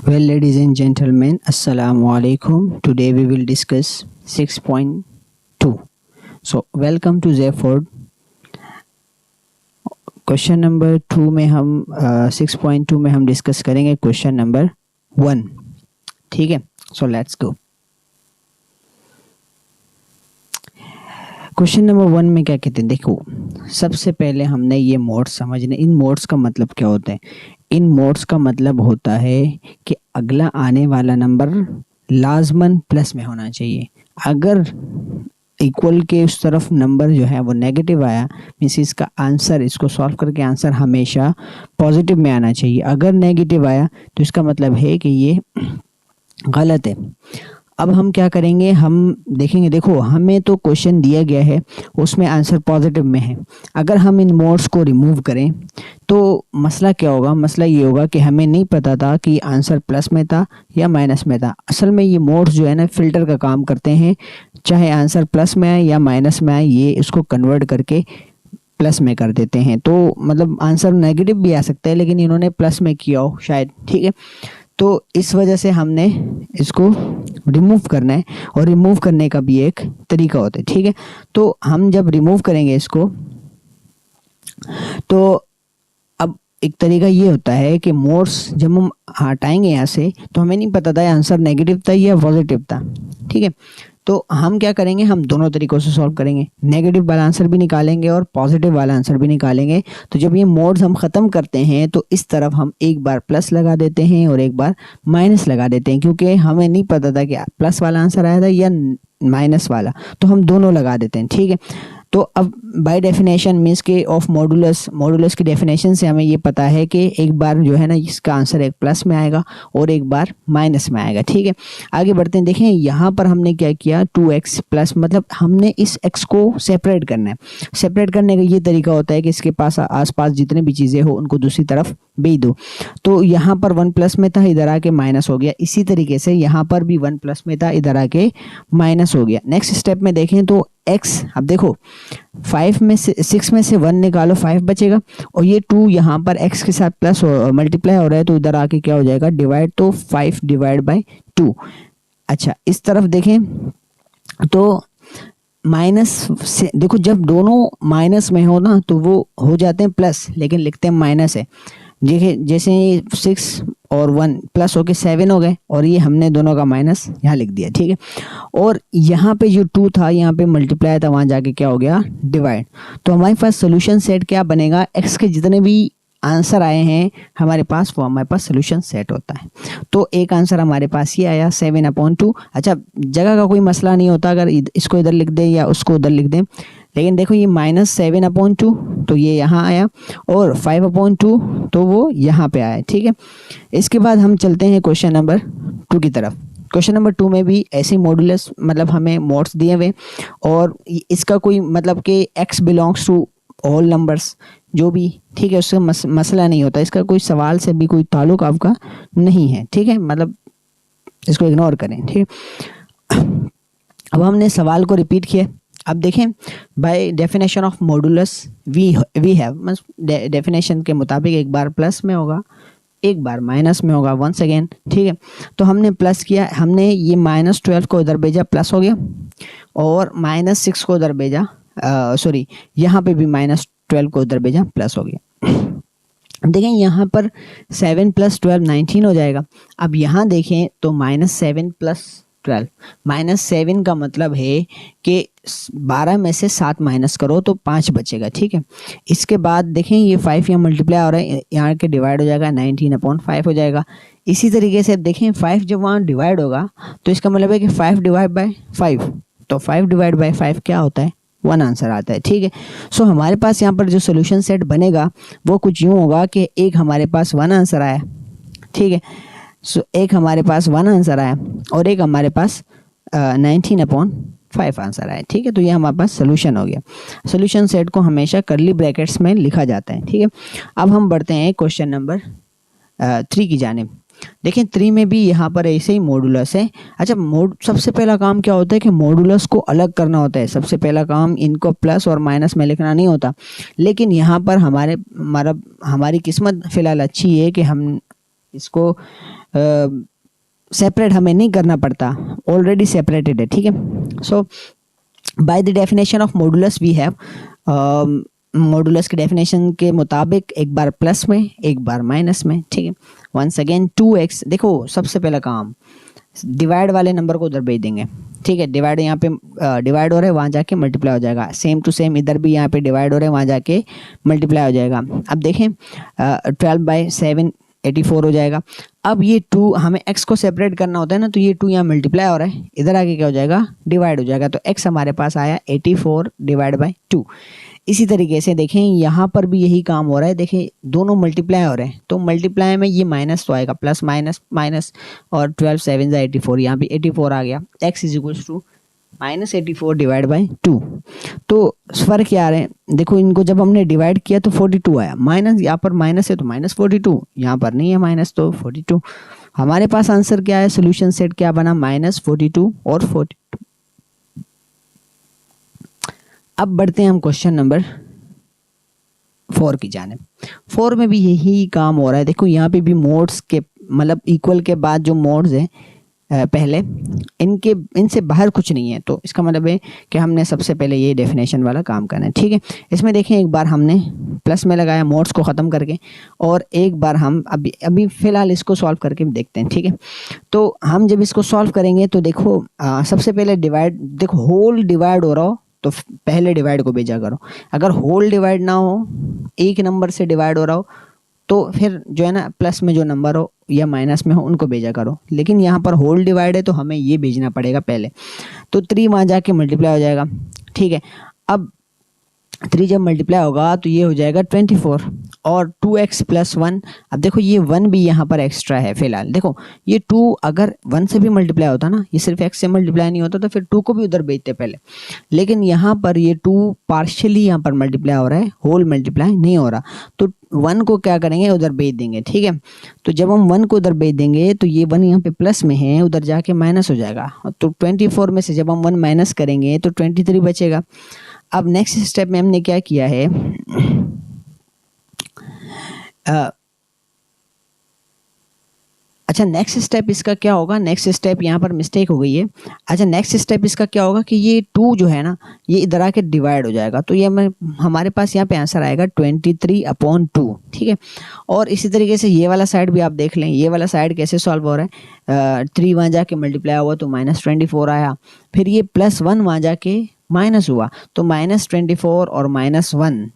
Well, ladies and gentlemen, Assalamu alaikum. Today we will discuss 6.2. So, welcome to Zephyr. Question number 2 में हम 6.2 में हम discuss करेंगे question number 1. ठीक है, so let's go. Question number 1 में क्या कहते हैं, देखो सबसे पहले हमने ये मोड्स समझने. इन मोड्स का मतलब क्या होता है? इन मोड्स का मतलब होता है कि अगला आने वाला नंबर लाजमन प्लस में होना चाहिए. अगर इक्वल के उस तरफ नंबर जो है वो नेगेटिव आया, मीन्स इसका आंसर, इसको सॉल्व करके आंसर हमेशा पॉजिटिव में आना चाहिए. अगर नेगेटिव आया तो इसका मतलब है कि ये गलत है. अब हम क्या करेंगे, हम देखेंगे. देखो हमें तो क्वेश्चन दिया गया है, उसमें आंसर पॉजिटिव में है. अगर हम इन मोड्स को रिमूव करें तो मसला क्या होगा? मसला ये होगा कि हमें नहीं पता था कि आंसर प्लस में था या माइनस में था. असल में ये मोड्स जो है ना फ़िल्टर का काम करते हैं. चाहे आंसर प्लस में आए या माइनस में आए, ये इसको कन्वर्ट करके प्लस में कर देते हैं. तो मतलब आंसर नेगेटिव भी आ सकता है, लेकिन इन्होंने प्लस में किया हो शायद. ठीक है, तो इस वजह से हमने इसको रिमूव करना है, और रिमूव करने का भी एक तरीका होता है. ठीक है, तो हम जब रिमूव करेंगे इसको, तो अब एक तरीका ये होता है कि मोड्स जब हम हटाएंगे यहाँ से, तो हमें नहीं पता था आंसर नेगेटिव था या पॉजिटिव था. ठीक है, तो हम क्या करेंगे, हम दोनों तरीकों से सॉल्व करेंगे. नेगेटिव वाला आंसर भी निकालेंगे और पॉजिटिव वाला आंसर भी निकालेंगे. तो जब ये मोड्स हम ख़त्म करते हैं तो इस तरफ हम एक बार प्लस लगा देते हैं और एक बार माइनस लगा देते हैं, क्योंकि हमें नहीं पता था कि प्लस वाला आंसर आया था या माइनस वाला, तो हम दोनों लगा देते हैं. ठीक है, तो अब बाय डेफिनेशन मीन्स के ऑफ मॉडुलस की डेफिनेशन से हमें ये पता है कि एक बार जो है ना इसका आंसर एक प्लस में आएगा और एक बार माइनस में आएगा. ठीक है, आगे बढ़ते हैं. देखें यहाँ पर हमने क्या किया, 2x प्लस, मतलब हमने इस x को सेपरेट करना है. सेपरेट करने का ये तरीका होता है कि इसके पास आसपास जितने भी चीज़ें हो उनको दूसरी तरफ भेज दो. तो यहाँ पर 1 प्लस में था, इधर आके माइनस हो गया. इसी तरीके से यहाँ पर भी 1 प्लस में था, इधर आके माइनस हो गया. नेक्स्ट स्टेप में देखें तो x, अब देखो 6 में से 1 निकालो, 5 बचेगा, और ये 2 यहाँ पर x के साथ प्लस मल्टीप्लाई हो रहा है, तो इधर आके क्या हो जाएगा, डिवाइड. तो 5 डिवाइड बाई 2. अच्छा, इस तरफ देखें तो माइनस से, देखो जब दोनों माइनस में हो ना तो वो हो जाते हैं प्लस, लेकिन लिखते हैं माइनस है. देखिए जैसे 6 और 1 प्लस होके 7 हो गए, और ये हमने दोनों का माइनस यहाँ लिख दिया. ठीक है, और यहाँ पे जो 2 था यहाँ पे मल्टीप्लाई था, वहाँ जाके क्या हो गया, डिवाइड. तो हमारे पास सोल्यूशन सेट क्या बनेगा, x के जितने भी आंसर आए हैं हमारे पास, वो हमारे पास सोल्यूशन सेट होता है. तो एक आंसर हमारे पास ये आया 7/2. अच्छा, जगह का कोई मसला नहीं होता, अगर इसको इधर लिख दें या उसको उधर लिख दें, लेकिन देखो ये -7/2 तो ये यहाँ आया, और 5/2 तो वो यहाँ पे आया. ठीक है, इसके बाद हम चलते हैं क्वेश्चन नंबर 2 की तरफ. क्वेश्चन नंबर 2 में भी ऐसे मॉडुलस, मतलब हमें मोड्स दिए हुए, और इसका कोई मतलब कि x belongs to all numbers जो भी. ठीक है, उससे मसला नहीं होता, इसका कोई सवाल से भी कोई ताल्लुक आपका नहीं है. ठीक है, मतलब इसको इग्नोर करें. ठीक है, अब हमने सवाल को रिपीट किया. अब देखें, by definition of modulus we have, definition के मुताबिक एक बार प्लस में होगा, एक बार माइनस में होगा, वंस अगेन. ठीक है, तो हमने प्लस किया, हमने ये -12 को इधर भेजा, प्लस हो गया, और -6 को इधर भेजा, सॉरी यहाँ पे भी -12 को इधर भेजा, प्लस हो गया. देखें यहाँ पर 7 + 12 19 हो जाएगा. अब यहाँ देखें तो -7 + 12, -7 का मतलब है कि 12 में से 7 माइनस करो तो 5 बचेगा. ठीक है, इसके बाद देखें ये 5 यहाँ मल्टीप्लाई हो रहा है, यहाँ के डिवाइड हो जाएगा, 19/5 हो जाएगा. इसी तरीके से अब देखें 5 जब वहाँ डिवाइड होगा तो इसका मतलब है कि 5 डिवाइड बाई 5, तो 5 डिवाइड बाई 5 क्या होता है, 1 आंसर आता है. ठीक है, सो हमारे पास यहाँ पर जो सोल्यूशन सेट बनेगा वो कुछ यूँ होगा कि एक हमारे पास 1 आंसर आया. ठीक है, सो एक हमारे पास 1 आंसर आया और एक हमारे पास 19/5 आंसर आया. ठीक है, तो ये हमारे पास सोल्यूशन हो गया. सोल्यूशन सेट को हमेशा करली ब्रैकेट्स में लिखा जाता है. ठीक है, अब हम बढ़ते हैं क्वेश्चन नंबर 3 की जानिब. देखें 3 में भी यहाँ पर ऐसे ही मॉडुलस है. अच्छा, सबसे पहला काम क्या होता है कि मॉडुलस को अलग करना होता है. सबसे पहला काम इनको प्लस और माइनस में लिखना नहीं होता, लेकिन यहाँ पर हमारी किस्मत फ़िलहाल अच्छी है कि हम इसको सेपरेट हमें नहीं करना पड़ता, ऑलरेडी सेपरेटेड है, ठीक है। So by the definition of modulus we have, modulus की डेफिनेशन के मुताबिक एक बार प्लस में एक बार माइनस में, ठीक है। वंस अगेन 2x, देखो सबसे पहला काम डिवाइड वाले नंबर को उधर भेज देंगे, ठीक है। डिवाइड यहाँ पे डिवाइड हो रहा है, वहाँ जाके मल्टीप्लाई हो जाएगा, सेम टू सेम इधर भी यहाँ पे डिवाइड हो रहा है, वहाँ जाके मल्टीप्लाई हो जाएगा। अब देखें 12/7 84 हो जाएगा। अब ये 2 हमें x को सेपरेट करना होता है ना, तो ये 2 यहाँ मल्टीप्लाई हो रहा है, इधर आके क्या हो जाएगा, डिवाइड हो जाएगा। तो x हमारे पास आया 84 डिवाइड बाई 2। इसी तरीके से देखें यहाँ पर भी यही काम हो रहा है, देखें दोनों मल्टीप्लाई हो रहे हैं, तो मल्टीप्लाई में ये माइनस तो आएगा, प्लस माइनस माइनस, और 12 7 84, यहाँ भी 84 आ गया। x is equals to -84 divide by 2। तो फर्क क्या आ रहे हैं, देखो इनको जब हमने डिवाइड किया तो 42 आया, माइनस यहाँ पर माइनस है तो -42, यहाँ पर नहीं है माइनस तो 42। हमारे पास आंसर क्या है, सोल्यूशन सेट क्या बना, -42 और 42। अब बढ़ते हैं हम क्वेश्चन नंबर 4 की जानिब। 4 में भी यही काम हो रहा है। देखो यहाँ पे भी मोड्स के मतलब इक्वल के बाद जो मोड्स हैं पहले इनसे बाहर कुछ नहीं है, तो इसका मतलब है कि हमने सबसे पहले ये डेफिनेशन वाला काम करना है, ठीक है। इसमें देखें एक बार हमने प्लस में लगाया मोड्स को ख़त्म करके, और एक बार हम अभी फ़िलहाल इसको सॉल्व करके देखते हैं, ठीक है। तो हम जब इसको सॉल्व करेंगे तो देखो सबसे पहले डिवाइड, देखो होल डिवाइड हो रहा हो तो पहले डिवाइड को भेजा करो, अगर होल डिवाइड ना हो, एक नंबर से डिवाइड हो रहा हो, तो फिर जो है ना प्लस में जो नंबर हो या माइनस में हो उनको भेजा करो। लेकिन यहाँ पर होल डिवाइड है तो हमें ये भेजना पड़ेगा पहले, तो 3 वहाँ जाके मल्टीप्लाई हो जाएगा, ठीक है। अब 3 जब मल्टीप्लाई होगा तो ये हो जाएगा 24 और 2x + 1। अब देखो ये 1 भी यहाँ पर एक्स्ट्रा है फिलहाल, देखो ये 2 अगर 1 से भी मल्टीप्लाई होता ना, ये सिर्फ x से मल्टीप्लाई नहीं होता तो फिर 2 को भी उधर भेजते पहले, लेकिन यहाँ पर ये 2 पार्शियली यहाँ पर मल्टीप्लाई हो रहा है, होल मल्टीप्लाई नहीं हो रहा, तो 1 को क्या करेंगे, उधर भेज देंगे, ठीक है। तो जब हम 1 को उधर भेज देंगे तो ये 1 यहाँ पे प्लस में है, उधर जाके माइनस हो जाएगा, तो 24 में से जब हम 1 माइनस करेंगे तो 23 बचेगा। अब नेक्स्ट स्टेप में हमने क्या किया है, अच्छा नेक्स्ट स्टेप इसका क्या होगा, नेक्स्ट स्टेप यहाँ पर मिस्टेक हो गई है। अच्छा नेक्स्ट स्टेप इसका क्या होगा कि ये 2 जो है ना ये इधर आके डिवाइड हो जाएगा, तो ये हमारे पास यहाँ पे आंसर आएगा 23/2, ठीक है। और इसी तरीके से ये वाला साइड भी आप देख लें, ये वाला साइड कैसे सॉल्व हो रहा है, 3 वहाँ जाके मल्टीप्लाई हुआ तो -24 आया, फिर ये +1 वहाँ जाके माइनस हुआ तो -24 और -1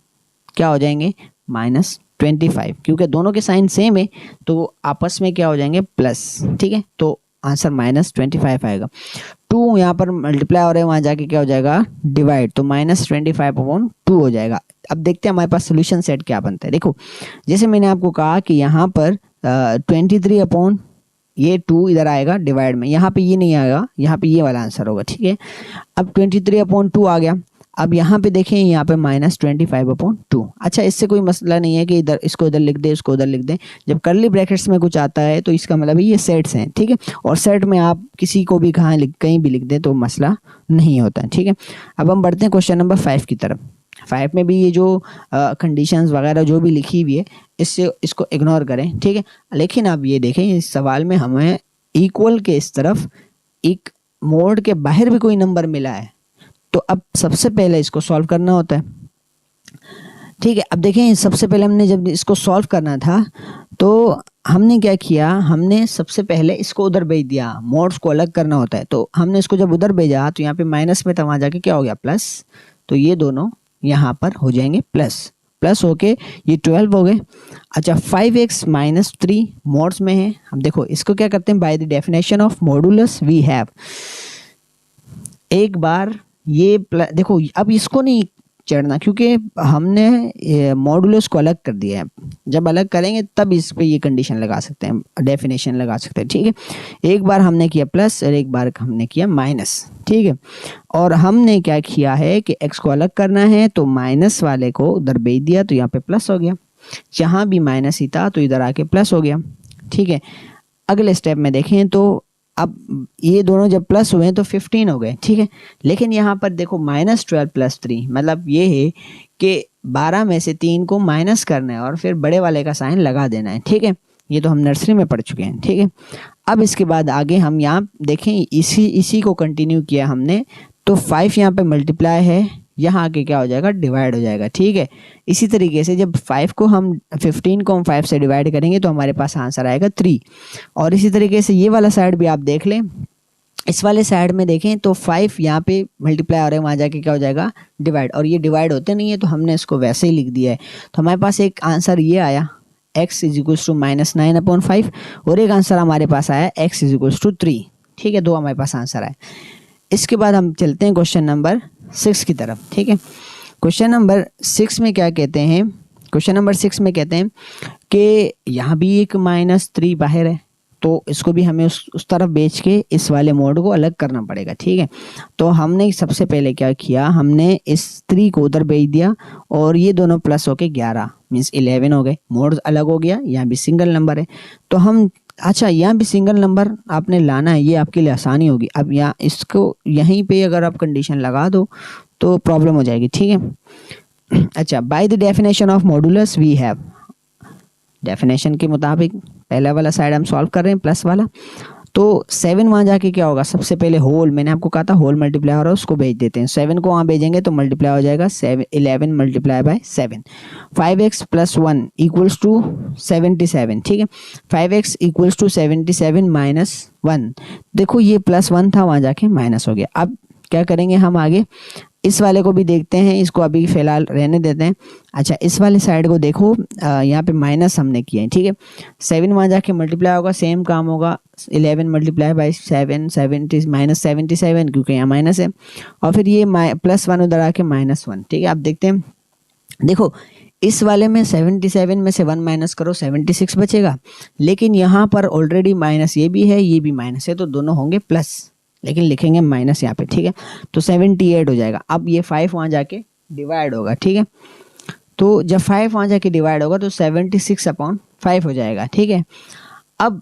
क्या हो जाएंगे, -25, क्योंकि दोनों के साइन सेम है तो आपस में क्या हो जाएंगे, प्लस, ठीक है। तो आंसर -25 आएगा। 2 यहाँ पर मल्टीप्लाई हो रहे हैं, वहाँ जाके क्या हो जाएगा, डिवाइड, तो -25/2 हो जाएगा। अब देखते हैं हमारे पास सोल्यूशन सेट क्या बनता है। देखो जैसे मैंने आपको कहा कि यहाँ पर 23 ये 2 इधर आएगा डिवाइड में, यहाँ पे ये नहीं आएगा, यहाँ पे ये वाला आंसर होगा, ठीक है। अब 23/2 आ गया। अब यहाँ पे देखें, यहाँ पे -25/2। अच्छा इससे कोई मसला नहीं है कि इधर इसको इधर लिख दे, इसको उधर लिख दें, जब कर्ली ब्रैकेट्स में कुछ आता है तो इसका मतलब ये सेट्स हैं, ठीक है। और सेट में आप किसी को भी कहीं भी लिख दें तो मसला नहीं होता है, ठीक है। अब हम बढ़ते हैं क्वेश्चन नंबर 5 की तरफ। 5 में भी ये जो कंडीशंस वगैरह जो भी लिखी हुई है इसको इग्नोर करें, ठीक है। लेकिन आप ये देखें इस सवाल में हमें इक्वल के इस तरफ एक मोड के बाहर भी कोई नंबर मिला है, तो अब सबसे पहले इसको सॉल्व करना होता है, ठीक है। अब देखें सबसे पहले हमने जब इसको सॉल्व करना था तो हमने क्या किया, हमने सबसे पहले इसको उधर भेज दिया, मोड्स को अलग करना होता है, तो हमने इसको जब उधर भेजा तो यहाँ पे माइनस में था, वहाँ जाके क्या हो गया, प्लस, तो ये दोनों यहाँ पर हो जाएंगे प्लस होके ये 12 हो गए। अच्छा 5x - 3 मोड्स में है। हम देखो इसको क्या करते हैं, by the definition of modulus we have, एक बार ये देखो अब इसको नहीं चढ़ना क्योंकि हमने मॉडुलस को अलग कर दिया है, जब अलग करेंगे तब इस पे ये कंडीशन लगा सकते हैं, डेफिनेशन लगा सकते हैं, ठीक है। एक बार हमने किया प्लस और एक बार हमने किया माइनस, ठीक है। और हमने क्या किया है कि x को अलग करना है तो माइनस वाले को उधर भेज दिया तो यहाँ पे प्लस हो गया, जहाँ भी माइनस ही था तो इधर आके प्लस हो गया, ठीक है। अगले स्टेप में देखें तो अब ये दोनों जब प्लस हुए तो 15 हो गए, ठीक है। लेकिन यहाँ पर देखो -12 + 3 मतलब ये है कि 12 में से 3 को माइनस करना है और फिर बड़े वाले का साइन लगा देना है, ठीक है। ये तो हम नर्सरी में पढ़ चुके हैं, ठीक है। अब इसके बाद आगे हम यहाँ देखें, इसी को कंटिन्यू किया हमने, तो 5 यहाँ पे मल्टीप्लाई है, यहाँ आके क्या हो जाएगा, डिवाइड हो जाएगा, ठीक है। इसी तरीके से जब 15 को हम 5 से डिवाइड करेंगे तो हमारे पास आंसर आएगा 3। और इसी तरीके से ये वाला साइड भी आप देख लें, इस वाले साइड में देखें तो 5 यहाँ पे मल्टीप्लाई हो रहा है, वहाँ जाके क्या हो जाएगा, डिवाइड। और ये डिवाइड होते नहीं है तो हमने इसको वैसे ही लिख दिया है। तो हमारे पास एक आंसर ये आया x = -9/5, और एक आंसर हमारे पास आया x = 3, ठीक है। दो हमारे पास आंसर आए। इसके बाद हम चलते हैं क्वेश्चन नंबर 6 की तरफ, ठीक है। क्वेश्चन नंबर 6 में क्या कहते हैं, क्वेश्चन नंबर 6 में कहते हैं कि यहाँ भी एक -3 बाहर है, तो इसको भी हमें उस तरफ बेच के इस वाले मोड को अलग करना पड़ेगा, ठीक है। तो हमने सबसे पहले क्या किया, हमने इस 3 को उधर भेज दिया और ये दोनों प्लस होके 11 मीन्स 11 हो गए, मोड अलग हो गया। यहाँ भी सिंगल नंबर है तो हम, अच्छा यहाँ भी सिंगल नंबर आपने लाना है, ये आपके लिए आसानी होगी। अब यहाँ इसको यहीं पे अगर आप कंडीशन लगा दो तो प्रॉब्लम हो जाएगी, ठीक है। अच्छा, by the definition of modulus we have, definition के मुताबिक पहला वाला साइड हम सॉल्व कर रहे हैं प्लस वाला, तो 7 वहाँ जाके क्या होगा, सबसे पहले होल, मैंने आपको कहा था होल मल्टीप्लाई हो रहा है उसको भेज देते हैं। 7 को वहाँ भेजेंगे तो मल्टीप्लाई हो जाएगा 11 मल्टीप्लाई बाय 7। 5x + 1 = 77, ठीक है। 5x = 77 - 1, देखो ये +1 था, वहाँ जाके माइनस हो गया। अब क्या करेंगे हम आगे, इस वाले को भी देखते हैं, इसको अभी फ़िलहाल रहने देते हैं। अच्छा, इस वाले साइड को देखो, यहाँ पे माइनस हमने किया है, ठीक है। 7 वहाँ जाके मल्टीप्लाई होगा, सेम काम होगा, 11 मल्टीप्लाई बाई 7 -77, क्योंकि यहाँ माइनस है, और फिर ये +1 उधर आके -1, ठीक है। आप देखते हैं, देखो इस वाले में 77 में से 1 माइनस करो 76 बचेगा, लेकिन यहाँ पर ऑलरेडी माइनस ये भी है, ये भी माइनस है, तो दोनों होंगे प्लस, लेकिन लिखेंगे माइनस यहाँ पे, ठीक है। तो 78 हो जाएगा। अब ये 5 वहाँ जाके डिवाइड होगा, ठीक है। तो जब 5 वहाँ जाके डिवाइड होगा तो 76/5 हो जाएगा, ठीक है। अब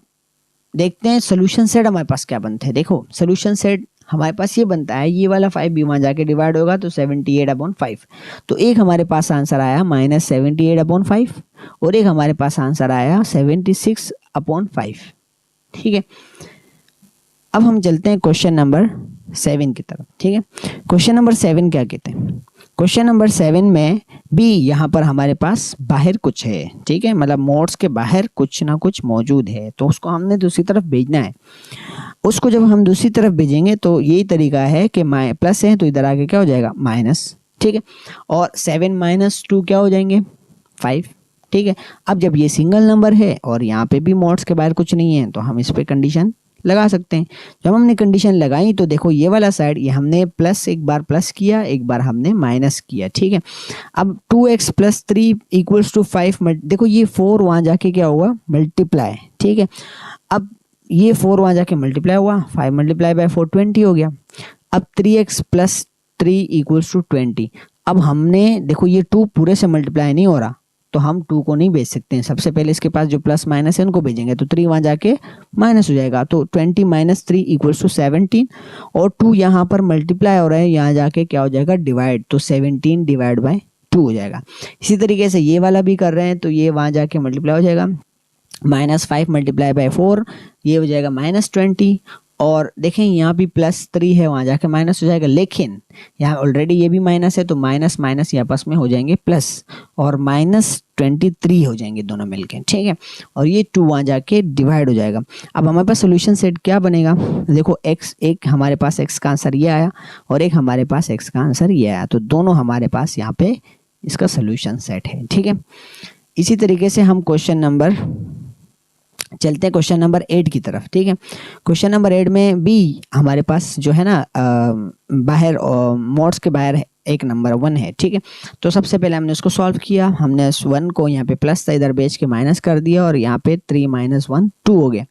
देखते हैं सोल्यूशन सेट हमारे पास क्या बनता है। देखो सोल्यूशन सेट हमारे पास ये बनता है, ये वाला 5 भी वहाँ जाके डिवाइड होगा तो 78/5। तो एक हमारे पास आंसर आया -78/5, और एक हमारे पास आंसर आया 76/5, ठीक है। अब हम चलते हैं क्वेश्चन नंबर 7 की तरफ, ठीक है। क्वेश्चन नंबर 7 क्या कहते हैं, क्वेश्चन नंबर 7 में भी यहाँ पर हमारे पास बाहर कुछ है, ठीक है, मतलब मोड्स के बाहर कुछ ना कुछ मौजूद है, तो उसको हमने दूसरी तरफ भेजना है। उसको जब हम दूसरी तरफ भेजेंगे तो यही तरीका है कि प्लस है तो इधर आके क्या हो जाएगा, माइनस, ठीक है। और 7 - 2 क्या हो जाएंगे, 5, ठीक है। अब जब ये सिंगल नंबर है और यहाँ पे भी मोड्स के बाहर कुछ नहीं है तो हम इस पर कंडीशन लगा सकते हैं। जब हमने कंडीशन लगाई तो देखो ये वाला साइड, ये हमने प्लस, एक बार प्लस किया, एक बार हमने माइनस किया, ठीक है। अब 2x + 3 = 5, देखो ये 4 वहाँ जाके क्या हुआ, मल्टीप्लाई, ठीक है। अब ये 4 वहाँ जाके मल्टीप्लाई हुआ, 5 मल्टीप्लाई बाय 4 20 हो गया। अब 3x + 3 = 20। अब हमने देखो ये 2 पूरे से मल्टीप्लाई नहीं हो रहा, तो हम 2 को नहीं भेज सकते हैं, सबसे पहले इसके पास जो प्लस माइनस है उनको भेजेंगे, तो 3 वहाँ जाके माइनस हो जाएगा, तो 20 - 3 = 17, और 2 यहाँ पर मल्टीप्लाई हो रहा है, यहाँ जाके क्या हो जाएगा, डिवाइड, तो 17 / 2 हो जाएगा। इसी तरीके से ये वाला भी कर रहे हैं, तो ये वहाँ जाके मल्टीप्लाई हो जाएगा, -5 मल्टीप्लाई बाय 4, ये हो जाएगा -20, और देखें यहाँ भी +3 है, वहाँ जाके माइनस हो जाएगा, लेकिन यहाँ ऑलरेडी ये भी माइनस है, तो माइनस माइनस ये आपस में हो जाएंगे प्लस, और -23 हो जाएंगे दोनों मिलके, ठीक है। और ये 2 वहाँ जाके डिवाइड हो जाएगा। अब हमारे पास सोल्यूशन सेट क्या बनेगा, देखो x, एक हमारे पास x का आंसर ये आया और एक हमारे पास x का आंसर ये आया, तो दोनों हमारे पास यहाँ पे इसका सोल्यूशन सेट है, ठीक है। इसी तरीके से हम क्वेश्चन नंबर चलते हैं क्वेश्चन नंबर 8 की तरफ, ठीक है। क्वेश्चन नंबर 8 में भी हमारे पास जो है ना बाहर मोड्स के बाहर है, एक नंबर 1 है, ठीक है। तो सबसे पहले हमने उसको सॉल्व किया, हमने 1 को यहाँ पे प्लस था, इधर बेच के माइनस कर दिया, और यहाँ पे 3 - 1 2 हो गया।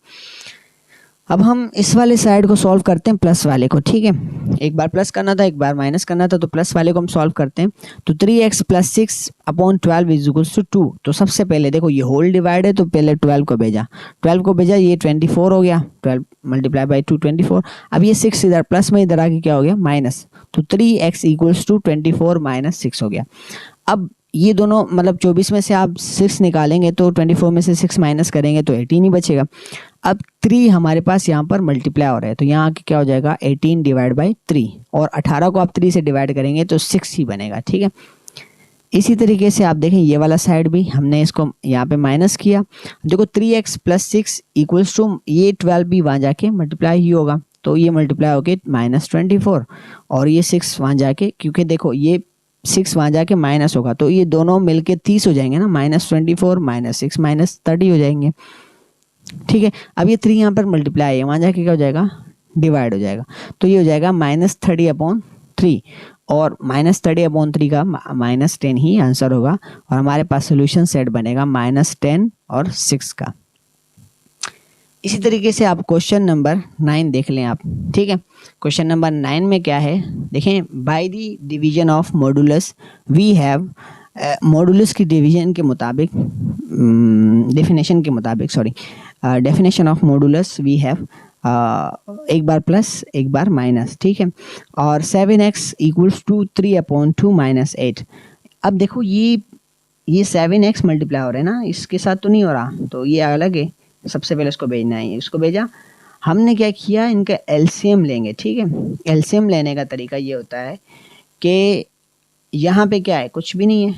अब हम इस वाले साइड को सॉल्व करते हैं, प्लस वाले को, ठीक है। एक बार प्लस करना था, एक बार माइनस करना था, तो प्लस वाले को हम सॉल्व करते हैं। तो 3x + 6/12 = 2। तो सबसे पहले देखो ये होल डिवाइड है, तो पहले 12 को भेजा, 12 को भेजा, ये 24 हो गया, 12 मल्टीप्लाई बाई 2 24। अब ये 6 इधर प्लस में, इधर आके क्या हो गया, माइनस, तो 3x = 24 - 6 हो गया। अब ये दोनों मतलब 24 में से आप 6 निकालेंगे तो 24 में से 6 माइनस करेंगे तो 18 ही बचेगा। अब 3 हमारे पास यहाँ पर मल्टीप्लाई हो रहा है तो यहाँ आके क्या हो जाएगा 18 डिवाइड बाई 3, और 18 को आप 3 से डिवाइड करेंगे तो 6 ही बनेगा, ठीक है। इसी तरीके से आप देखें ये वाला साइड भी हमने इसको यहाँ पे माइनस किया, देखो 3x प्लस 6 इक्वल्स टू ये 12 भी वहाँ जाके मल्टीप्लाई ही होगा, तो ये मल्टीप्लाई होके -24, और ये 6 वहाँ जाके, क्योंकि देखो ये 6 वहाँ जाके माइनस होगा तो ये दोनों मिलके 30 हो जाएंगे ना, -24 -6 -30 हो जाएंगे, ठीक है। अब ये 3 यहाँ पर मल्टीप्लाई है, वहाँ जाके क्या हो जाएगा डिवाइड हो जाएगा, तो ये हो जाएगा -30/3, और -30/3 का -10 ही आंसर होगा, और हमारे पास सोल्यूशन सेट बनेगा -10 और 6 का। इसी तरीके से आप क्वेश्चन नंबर 9 देख लें आप, ठीक है। क्वेश्चन नंबर 9 में क्या है देखें, by the division of modulus we have, modulus की डिवीजन के मुताबिक, डेफिनेशन के मुताबिक sorry, definition of modulus we have एक बार प्लस एक बार माइनस, ठीक है, और 7x इक्वल्स टू 3/2 -8। अब देखो ये 7x मल्टीप्लाई हो रहा है ना, इसके साथ तो नहीं हो रहा, तो ये अलग है, सबसे पहले इसको भेजना है, इसको भेजा, हमने क्या किया इनका एलसीएम लेंगे, ठीक है। एलसीएम लेने का तरीका ये होता है कि यहाँ पे क्या है कुछ भी नहीं है,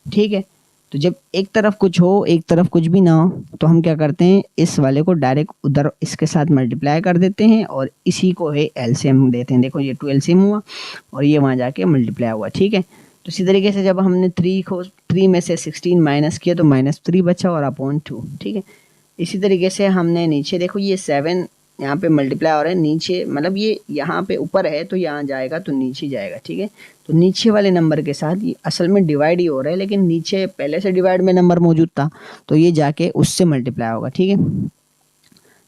ठीक है, तो जब एक तरफ कुछ हो एक तरफ कुछ भी ना हो तो हम क्या करते हैं इस वाले को डायरेक्ट उधर इसके साथ मल्टीप्लाई कर देते हैं और इसी को है एलसीएम देते हैं। देखो ये 2 एलसीएम हुआ और ये वहाँ जाके मल्टीप्लाई हुआ, ठीक है। तो इसी तरीके से जब हमने 3 में से 16 माइनस किया तो -3 बचा और /2, ठीक है। इसी तरीके से हमने नीचे देखो ये 7 यहाँ पे मल्टीप्लाई हो रहा है, नीचे मतलब ये यहाँ पे ऊपर है तो यहाँ जाएगा तो नीचे जाएगा, ठीक है। तो नीचे वाले नंबर के साथ ये असल में डिवाइड ही हो रहा है, लेकिन नीचे पहले से डिवाइड में नंबर मौजूद था तो ये जाके उससे मल्टीप्लाई होगा, ठीक है।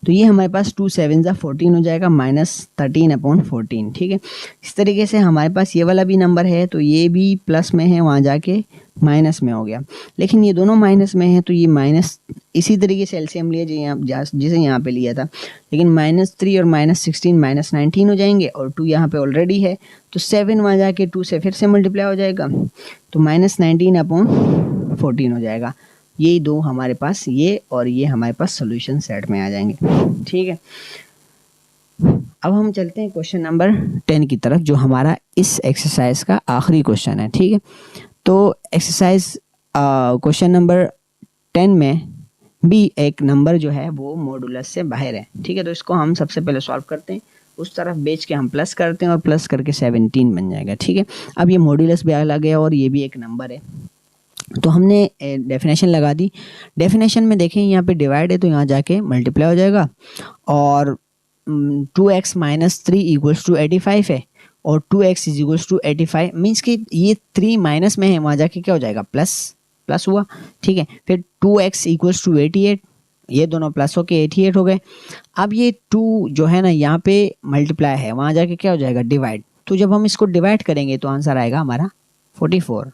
तो ये हमारे पास 2 7 14 हो जाएगा -13/14, ठीक है। इस तरीके से हमारे पास ये वाला भी नंबर है तो ये भी प्लस में है, वहाँ जाके माइनस में हो गया, लेकिन ये दोनों माइनस में है तो ये माइनस, इसी तरीके से एलसीएम लिए जिसे यहाँ पे लिया था, लेकिन -3 और -16 -19 हो जाएंगे और 2 यहाँ पे ऑलरेडी है तो 7 वहाँ जाके 2 से फिर से मल्टीप्लाई हो जाएगा तो -19/14 हो जाएगा। ये दो हमारे पास ये और ये हमारे पास सॉल्यूशन सेट में आ जाएंगे, ठीक है। अब हम चलते हैं क्वेश्चन नंबर 10 की तरफ जो हमारा इस एक्सरसाइज का आखिरी क्वेश्चन है, ठीक है। तो एक्सरसाइज क्वेश्चन नंबर 10 में भी एक नंबर जो है वो मॉडुलस से बाहर है, ठीक है। तो इसको हम सबसे पहले सॉल्व करते हैं, उस तरफ बेच के हम प्लस करते हैं और प्लस करके 17 बन जाएगा, ठीक है। अब ये मॉडुलस भी अलग है और ये भी एक नंबर है, तो हमने डेफिनेशन लगा दी। डेफिनेशन में देखें यहाँ पे डिवाइड है तो यहाँ जाके मल्टीप्लाई हो जाएगा, और 2x - 3 इक्वल्स टू 85 है और 2x is equals to 85 means कि ये 3 माइनस में है, वहाँ जाके क्या हो जाएगा प्लस हुआ, ठीक है। फिर 2x इक्वल्स टू 88, ये दोनों प्लस होके 88 हो गए। अब ये 2 जो है ना यहाँ पे मल्टीप्लाई है, वहाँ जाके क्या हो जाएगा डिवाइड, तो जब हम इसको डिवाइड करेंगे तो आंसर आएगा हमारा 44,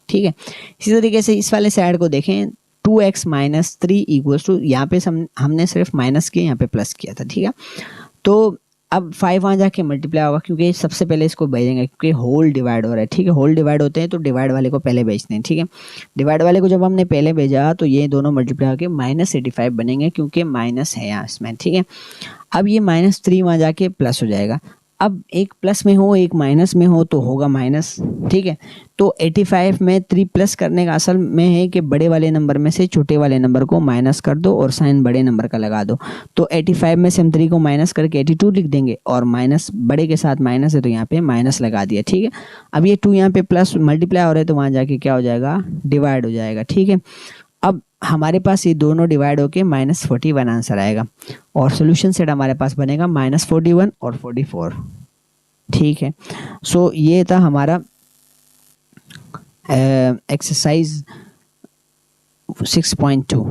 ठीक है। इसी तरीके से इस वाले साइड को देखें 2x - 3 इक्वल्स टू, यहाँ पे हमने सिर्फ माइनस किया, यहाँ पे प्लस किया था, ठीक है। तो अब 5 वहाँ जाके मल्टीप्लाई होगा क्योंकि सबसे पहले इसको भेजेंगे क्योंकि होल डिवाइड हो रहा है, ठीक है। होल डिवाइड होते हैं तो डिवाइड वाले को पहले भेजते हैं, ठीक है। डिवाइड वाले को जब हमने पहले भेजा तो ये दोनों मल्टीप्लाई होकर -85 बनेंगे क्योंकि माइनस है यहाँ इसमें, ठीक है। अब ये -3 वहाँ जाके प्लस हो जाएगा, अब एक प्लस में हो एक माइनस में हो तो होगा माइनस, ठीक है। तो 85 में 3 प्लस करने का असल में है कि बड़े वाले नंबर में से छोटे वाले नंबर को माइनस कर दो और साइन बड़े नंबर का लगा दो, तो 85 में से हम 3 को माइनस करके 82 लिख देंगे और माइनस बड़े के साथ माइनस है तो यहाँ पे माइनस लगा दिया, ठीक है। अब ये 2 यहाँ पे प्लस मल्टीप्लाई हो रहा है तो वहाँ जाके क्या हो जाएगा डिवाइड हो जाएगा, ठीक है। अब हमारे पास ये दोनों डिवाइड होके -41 आंसर आएगा और सोल्यूशन सेट हमारे पास बनेगा -41 और 44, ठीक है। सो ये था हमारा एक्सरसाइज 6.2।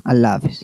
अल्लाह हाफिज़।